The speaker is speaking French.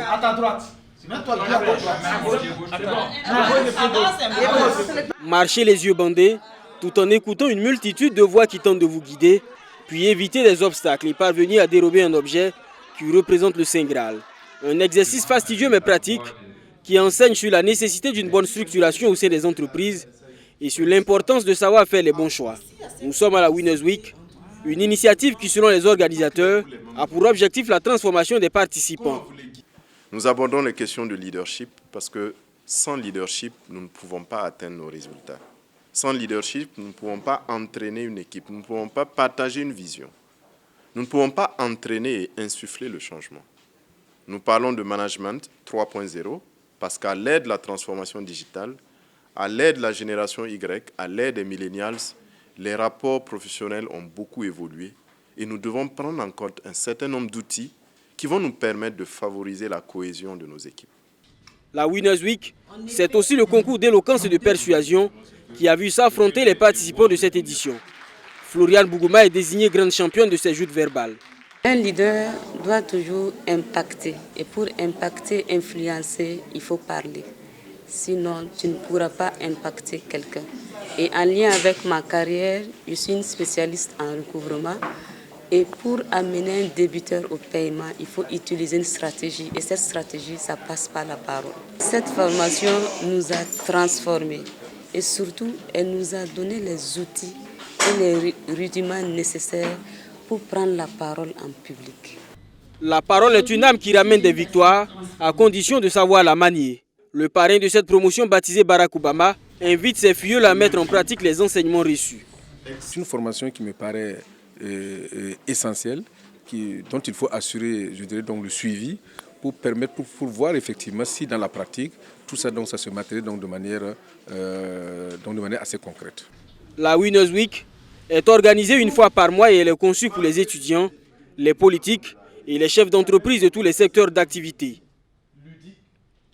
À ta droite. Marchez les yeux bandés, tout en écoutant une multitude de voix qui tentent de vous guider, puis éviter les obstacles et parvenir à dérober un objet qui représente le Saint Graal. Un exercice fastidieux mais pratique qui enseigne sur la nécessité d'une bonne structuration au sein des entreprises et sur l'importance de savoir faire les bons choix. Nous sommes à la Winners Week, une initiative qui, selon les organisateurs, a pour objectif la transformation des participants. Nous abordons les questions de leadership parce que sans leadership, nous ne pouvons pas atteindre nos résultats. Sans leadership, nous ne pouvons pas entraîner une équipe, nous ne pouvons pas partager une vision. Nous ne pouvons pas entraîner et insuffler le changement. Nous parlons de management 3.0 parce qu'à l'aide de la transformation digitale, à l'aide de la génération Y, à l'aide des millennials, les rapports professionnels ont beaucoup évolué et nous devons prendre en compte un certain nombre d'outils qui vont nous permettre de favoriser la cohésion de nos équipes. La Winners Week, c'est aussi le concours d'éloquence et de persuasion qui a vu s'affronter les participants de cette édition. Floriane Bougouma est désignée grande championne de ces joutes verbales. Un leader doit toujours impacter. Et pour impacter, influencer, il faut parler. Sinon, tu ne pourras pas impacter quelqu'un. Et en lien avec ma carrière, je suis une spécialiste en recouvrement. Et pour amener un débiteur au paiement, il faut utiliser une stratégie. Et cette stratégie, ça passe par la parole. Cette formation nous a transformés. Et surtout, elle nous a donné les outils et les rudiments nécessaires pour prendre la parole en public. La parole est une âme qui ramène des victoires, à condition de savoir la manier. Le parrain de cette promotion, baptisé Barack Obama, invite ses filleuls à mettre en pratique les enseignements reçus. C'est une formation qui me paraît essentielle, dont il faut assurer, je dirais, donc, le suivi pour permettre, pour voir effectivement si dans la pratique, tout ça, donc, ça se matérialise de manière assez concrète. La Winners Week est organisée une fois par mois et elle est conçue pour les étudiants, les politiques et les chefs d'entreprise de tous les secteurs d'activité.